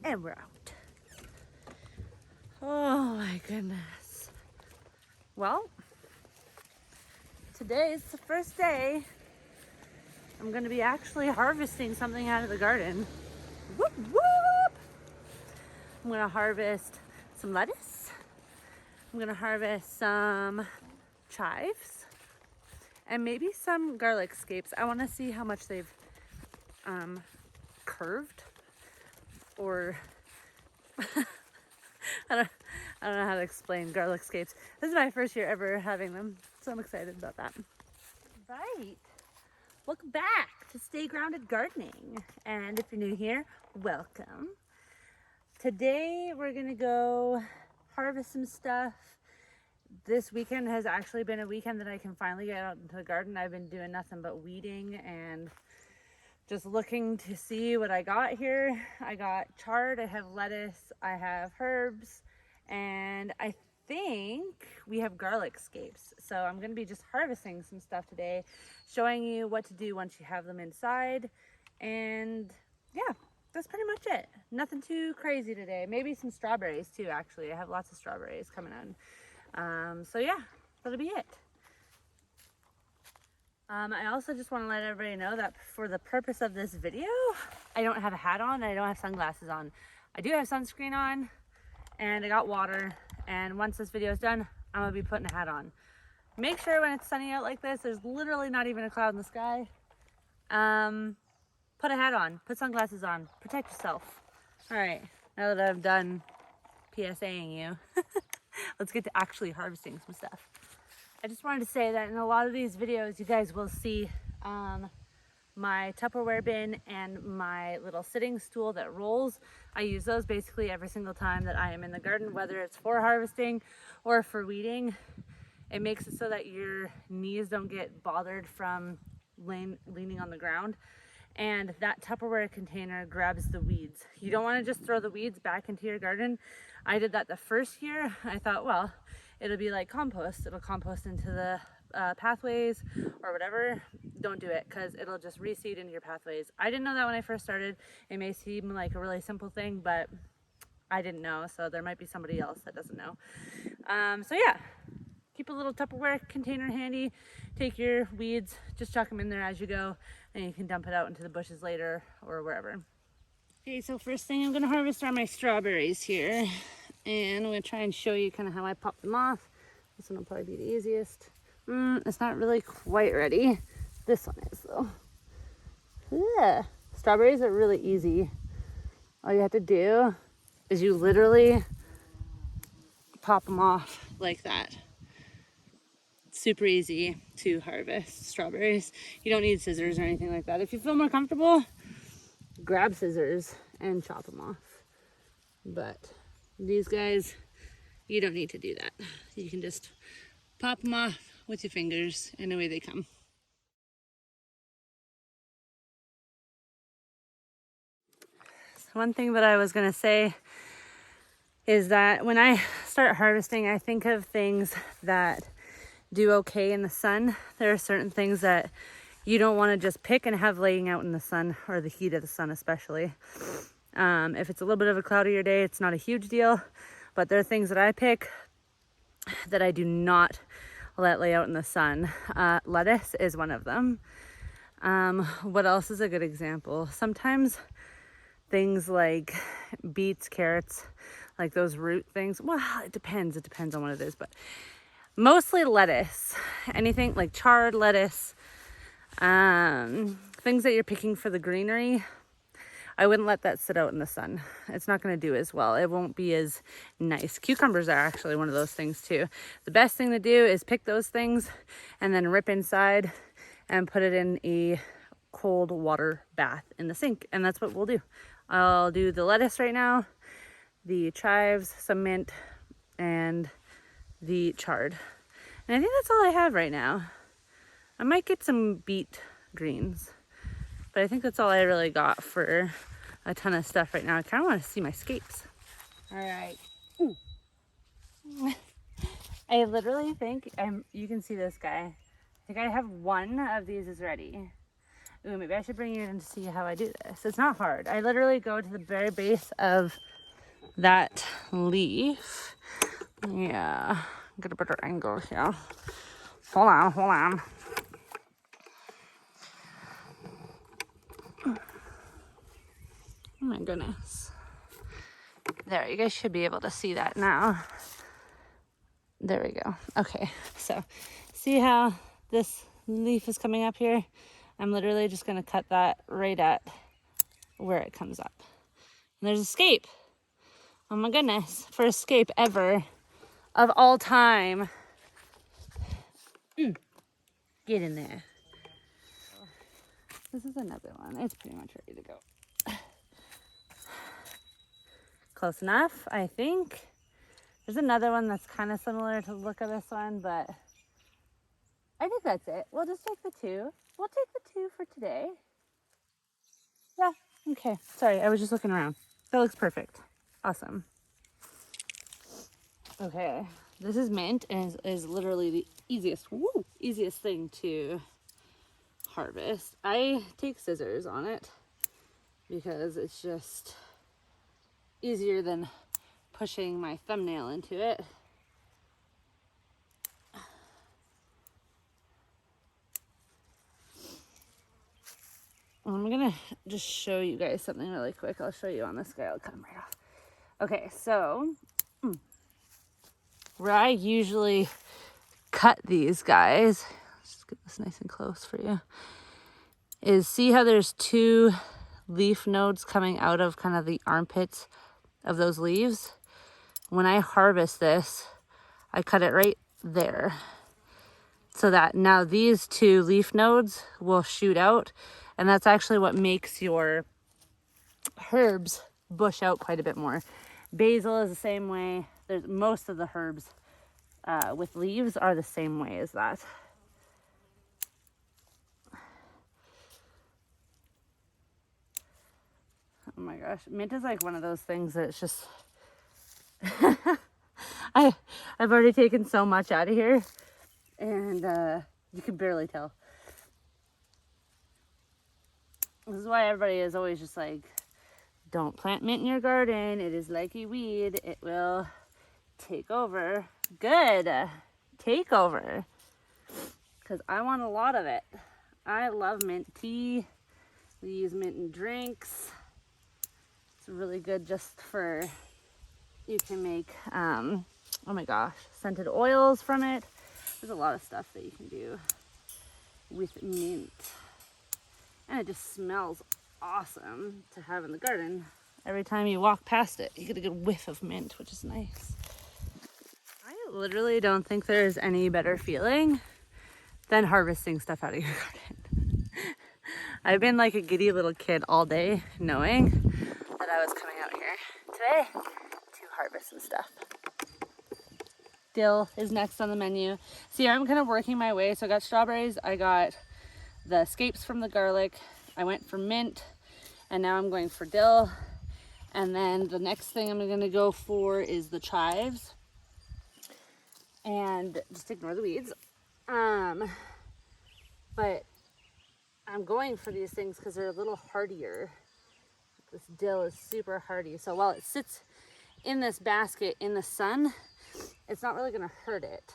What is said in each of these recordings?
and we're out. Oh my goodness. Well, today is the first day I'm gonna be actually harvesting something out of the garden. Whoop, whoop. I'm gonna harvest some lettuce. I'm gonna harvest some chives and maybe some garlic scapes. I wanna see how much they've curved, or I don't know how to explain garlic scapes. This is my first year ever having them, so I'm excited about that. Right. Welcome back to Stay Grounded Gardening. And if you're new here, welcome. Today we're gonna go harvest some stuff. This weekend has actually been a weekend that I can finally get out into the garden. I've been doing nothing but weeding and just looking to see what I got here. I got chard, I have lettuce, I have herbs, and I think we have garlic scapes. So I'm gonna be just harvesting some stuff today, showing you what to do once you have them inside. And yeah, that's pretty much it. Nothing too crazy today. Maybe some strawberries too, actually. I have lots of strawberries coming in. So yeah, that'll be it. I also just want to let everybody know that for the purpose of this video, I don't have a hat on, and I don't have sunglasses on. I do have sunscreen on, and I got water, and once this video is done, I'm going to be putting a hat on. Make sure when it's sunny out like this, there's literally not even a cloud in the sky. Put a hat on, put sunglasses on, protect yourself. All right, now that I've done PSAing you, let's get to actually harvesting some stuff. I just wanted to say that in a lot of these videos, you guys will see my Tupperware bin and my little sitting stool that rolls. I use those basically every single time that I am in the garden, whether it's for harvesting or for weeding. It makes it so that your knees don't get bothered from leaning on the ground. And that Tupperware container grabs the weeds. You don't want to just throw the weeds back into your garden. I did that the first year. I thought, well, it'll be like compost. It'll compost into the pathways or whatever. Don't do it, because it'll just reseed into your pathways. I didn't know that when I first started. It may seem like a really simple thing, but I didn't know. So there might be somebody else that doesn't know. So yeah, keep a little Tupperware container handy. Take your weeds, just chuck them in there as you go, and you can dump it out into the bushes later or wherever. Okay, so first thing I'm gonna harvest are my strawberries here. And I'm gonna try and show you kind of how I pop them off. This one will probably be the easiest. It's not really quite ready. This one is though. Yeah. Strawberries are really easy. All you have to do is you literally pop them off like that. It's super easy to harvest strawberries. You don't need scissors or anything like that. If you feel more comfortable, grab scissors and chop them off. But these guys, you don't need to do that. You can just pop them off with your fingers and away they come. So one thing that I was gonna say is that when I start harvesting, I think of things that do okay in the sun. There are certain things that you don't want to just pick and have laying out in the sun, or the heat of the sun especially. If it's a little bit of a cloudier day, it's not a huge deal, but there are things that I pick that I do not let lay out in the sun. Lettuce is one of them. What else is a good example? Sometimes things like beets, carrots, like those root things. Well, it depends on what it is, but mostly lettuce. Anything like chard lettuce, things that you're picking for the greenery, I wouldn't let that sit out in the sun. It's not going to do as well. It won't be as nice. Cucumbers are actually one of those things too. The best thing to do is pick those things and then rip inside and put it in a cold water bath in the sink. And that's what we'll do. I'll do the lettuce right now, the chives, some mint, and the chard. And I think that's all I have right now. I might get some beet greens, but I think that's all I really got for a ton of stuff right now. I kind of want to see my scapes. All right. Ooh. I literally think you can see this guy. I think I have one of these is ready. Ooh, maybe I should bring you in to see how I do this. It's not hard. I literally go to the very base of that leaf. Yeah, get a better angle here. Hold on, hold on. Oh my goodness. There, you guys should be able to see that now. There we go. Okay, so see how this leaf is coming up here? I'm literally just gonna cut that right at where it comes up. And there's escape. Oh my goodness, first escape ever of all time. Get in there. This is another one. It's pretty much ready to go. Close enough, I think. There's another one that's kind of similar to the look of this one, but I think that's it. We'll just take the two. We'll take the two for today. Yeah, okay. Sorry, I was just looking around. That looks perfect. Awesome. Okay, this is mint and is literally the easiest thing to harvest. I take scissors on it because it's just easier than pushing my thumbnail into it. I'm gonna just show you guys something really quick. I'll show you on this guy. I'll cut him right off. Okay, so where I usually cut these guys, let's just get this nice and close for you, is see how there's two leaf nodes coming out of kind of the armpits of those leaves? When I harvest this, I cut it right there so that now these two leaf nodes will shoot out, and that's actually what makes your herbs bush out quite a bit more. Basil is the same way. There's most of the herbs with leaves are the same way as that. Oh my gosh, mint is like one of those things that it's just I've already taken so much out of here, and you can barely tell. This is why everybody is always just like, don't plant mint in your garden. It is like a weed. It will take over. Good. Take over. Because I want a lot of it. I love mint tea. We use mint in drinks. It's really good just for, you can make, oh my gosh, scented oils from it. There's a lot of stuff that you can do with mint. And it just smells awesome to have in the garden. Every time you walk past it, you get a good whiff of mint, which is nice. I literally don't think there's any better feeling than harvesting stuff out of your garden. I've been like a giddy little kid all day knowing that I was coming out here today to harvest some stuff. Dill is next on the menu. See, I'm kind of working my way. So I got strawberries, I got the scapes from the garlic, I went for mint, and now I'm going for dill. And then the next thing I'm gonna go for is the chives. And just ignore the weeds. But I'm going for these things because they're a little hardier. This dill is super hardy. So while it sits in this basket in the sun, it's not really gonna hurt it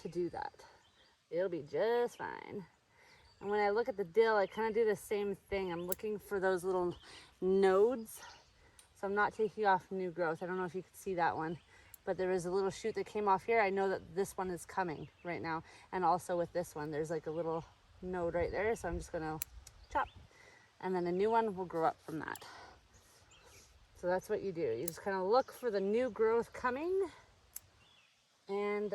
to do that. It'll be just fine. And when I look at the dill, I kind of do the same thing. I'm looking for those little nodes. So I'm not taking off new growth. I don't know if you can see that one, but there is a little shoot that came off here. I know that this one is coming right now. And also with this one, there's like a little node right there. So I'm just gonna chop. And then a new one will grow up from that. So that's what you do. You just kind of look for the new growth coming and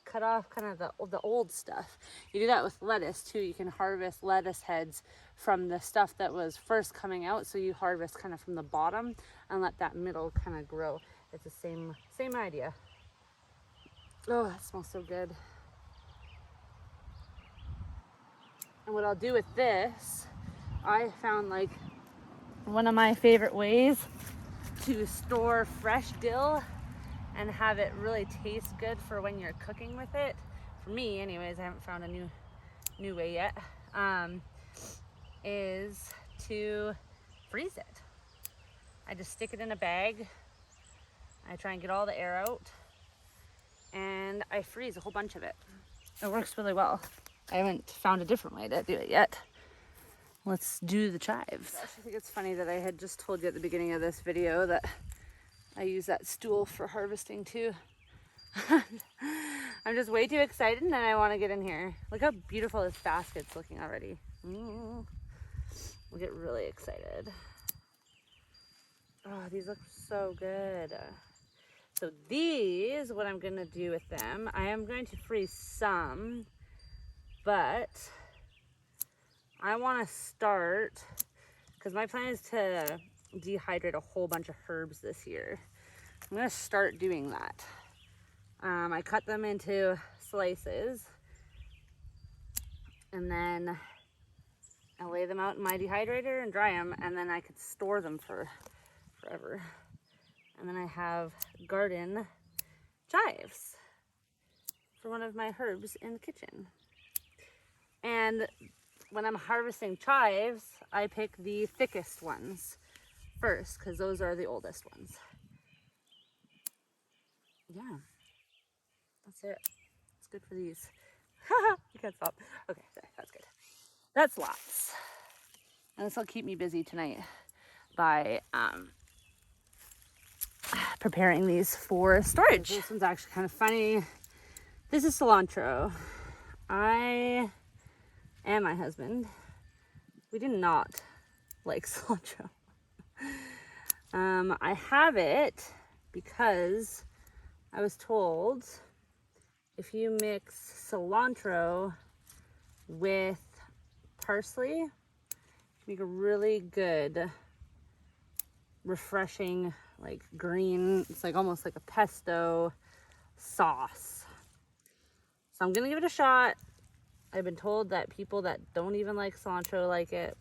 cut off kind of the old stuff. You do that with lettuce too. You can harvest lettuce heads from the stuff that was first coming out. So you harvest kind of from the bottom and let that middle kind of grow. It's the same idea. Oh, that smells so good. And what I'll do with this, I found like one of my favorite ways to store fresh dill and have it really taste good for when you're cooking with it. For me anyways, I haven't found a new way yet. is to freeze it. I just stick it in a bag. I try and get all the air out, and I freeze a whole bunch of it. It works really well. I haven't found a different way to do it yet. Let's do the chives. I think it's funny that I had just told you at the beginning of this video that I use that stool for harvesting too. I'm just way too excited and I want to get in here. Look how beautiful this basket's looking already. We'll get really excited. Oh, these look so good. So these, what I'm gonna do with them, I am going to freeze some, but I want to start, because my plan is to dehydrate a whole bunch of herbs this year. I'm gonna start doing that. I cut them into slices, and then I lay them out in my dehydrator and dry them, and then I could store them for forever. And then I have garden chives for one of my herbs in the kitchen. And when I'm harvesting chives, I pick the thickest ones first, because those are the oldest ones. Yeah, that's it. It's good for these. You can't stop. Okay, that's good. That's lots. And this will keep me busy tonight by preparing these for storage. This one's actually kind of funny. This is cilantro. I and my husband, we did not like cilantro. I have it because I was told if you mix cilantro with parsley, you make a really good, refreshing, like green, it's like almost like a pesto sauce. So I'm gonna give it a shot. I've been told that people that don't even like cilantro like it.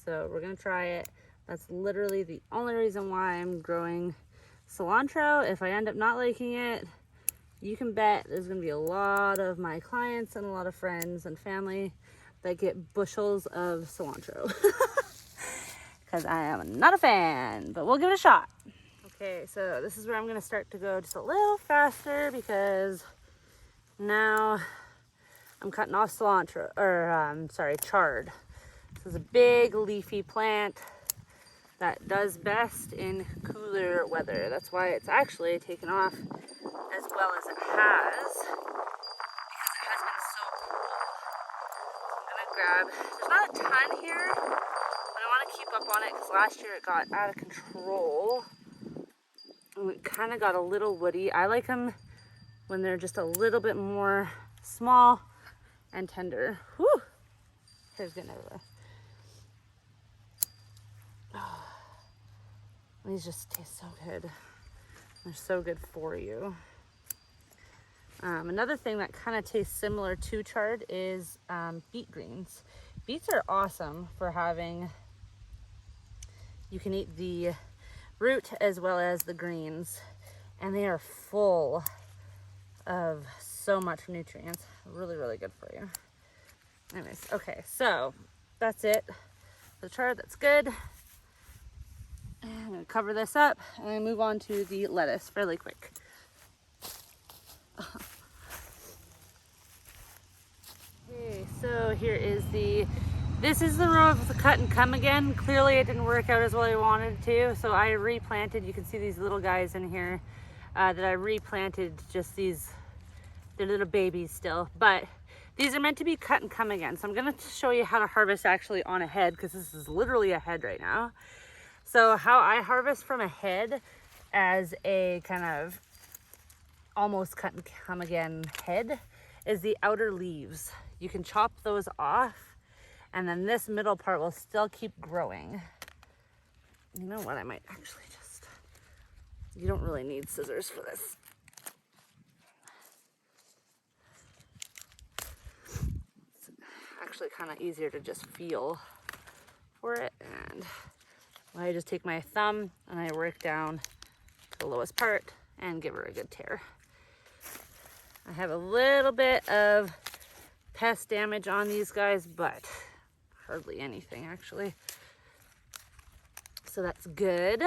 So we're gonna try it. That's literally the only reason why I'm growing cilantro. If I end up not liking it, you can bet there's gonna be a lot of my clients and a lot of friends and family that get bushels of cilantro. Because I am not a fan, but we'll give it a shot. Okay, so this is where I'm gonna start to go just a little faster, because now I'm cutting off cilantro, or chard. This is a big leafy plant that does best in cooler weather. That's why it's actually taken off as well as it has, because it has been so cool. So I'm gonna grab, there's not a ton here, but I want to keep up on it because last year it got out of control. And it kind of got a little woody. I like them when they're just a little bit more small and tender. Whew! Hair's getting everywhere. Oh, these just taste so good. They're so good for you. Another thing that kind of tastes similar to chard is beet greens. Beets are awesome for having, you can eat the root as well as the greens, and they are full of so much nutrients. Really, really good for you. Anyways, okay, so that's it. The chard, that's good. I'm gonna cover this up and then move on to the lettuce fairly quick. Okay, so here is this is the row of the cut and come again. Clearly it didn't work out as well as I wanted it to, so I replanted. You can see these little guys in here that I replanted, just these, they're little babies still, but these are meant to be cut and come again. So I'm gonna show you how to harvest actually on a head, because this is literally a head right now. So how I harvest from a head as a kind of almost cut and come again head is the outer leaves. You can chop those off, and then this middle part will still keep growing. You know what, I might actually just, you don't really need scissors for this. It's actually kind of easier to just feel for it, and I just take my thumb and I work down to the lowest part and give her a good tear. I have a little bit of pest damage on these guys, but hardly anything actually. So that's good.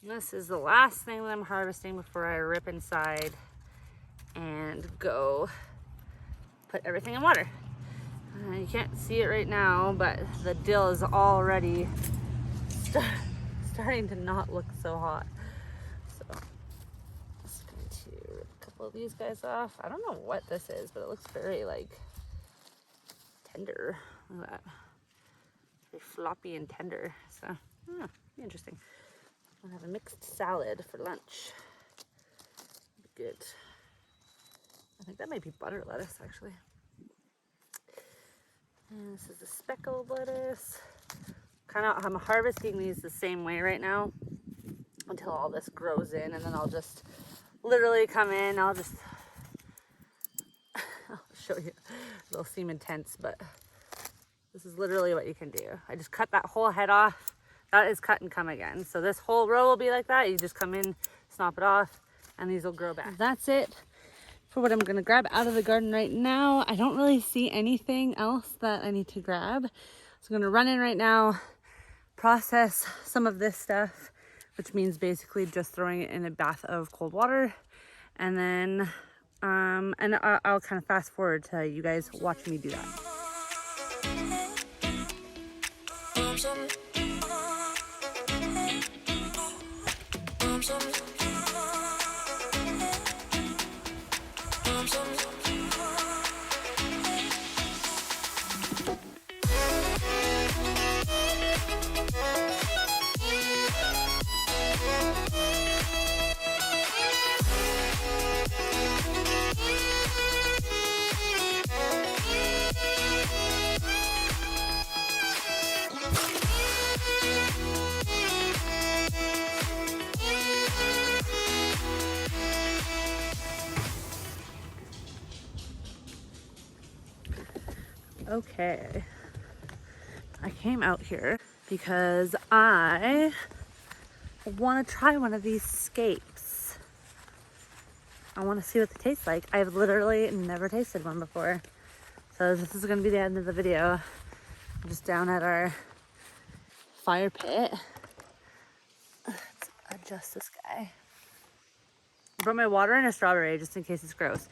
This is the last thing that I'm harvesting before I rip inside and go put everything in water. You can't see it right now, but the dill is already starting to not look so hot. So I'm just going to rip a couple of these guys off. I don't know what this is, but it looks very like tender. Look at that. Very floppy and tender. So interesting. I'll have a mixed salad for lunch. Good. I think that might be butter lettuce actually. And this is the speckled lettuce. I'm harvesting these the same way right now until all this grows in, and then I'll just literally come in. I'll show you. It'll seem intense, but this is literally what you can do. I just cut that whole head off. That is cut and come again. So this whole row will be like that. You just come in, snap it off, and these will grow back. That's it for what I'm gonna grab out of the garden right now. I don't really see anything else that I need to grab. So I'm gonna run in right now, process some of this stuff, which means basically just throwing it in a bath of cold water. And then, I'll kind of fast forward to you guys watching me do that. Okay, I came out here because I want to try one of these scapes. I want to see what they taste like. I've literally never tasted one before. So this is going to be the end of the video. I'm just down at our fire pit. Let's adjust this guy. I brought my water and a strawberry just in case it's gross.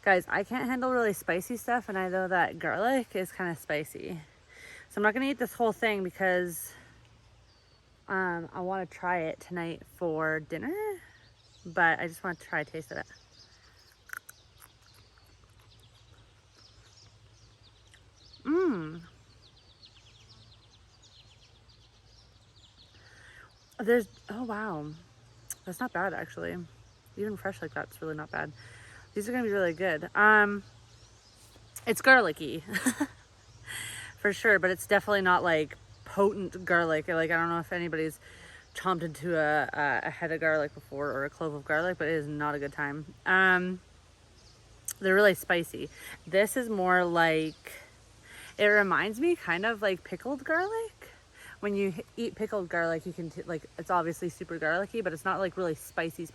Guys, I can't handle really spicy stuff, and I know that garlic is kind of spicy. So I'm not gonna eat this whole thing because I want to try it tonight for dinner, but I just want to try a taste of it. Oh wow, that's not bad actually. Even fresh like that's really not bad. These are gonna be really good. It's garlicky for sure, but it's definitely not like potent garlic. Like, I don't know if anybody's chomped into a head of garlic before or a clove of garlic, but it is not a good time. They're really spicy. This is more like, it reminds me kind of like pickled garlic. When you eat pickled garlic, you can like, it's obviously super garlicky, but it's not like really spicy.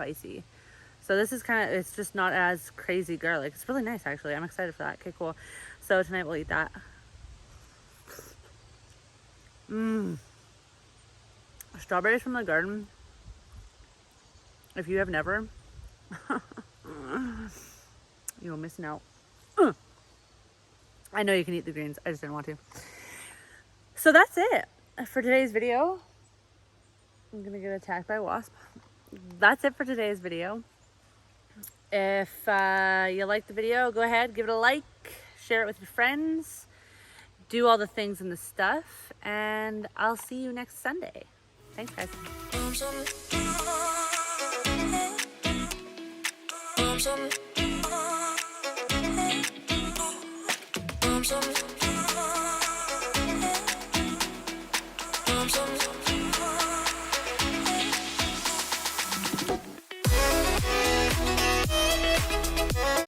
So this is kind of, it's just not as crazy garlic. It's really nice actually. I'm excited for that. Okay, cool. So tonight we'll eat that. Strawberries from the garden. If you have never, you're missing out. I know you can eat the greens. I just didn't want to. So that's it for today's video. I'm gonna get attacked by a wasp. That's it for today's video. If you liked the video, go ahead, give it a like, share it with your friends, do all the things and the stuff, and I'll see you next Sunday. Thanks, guys.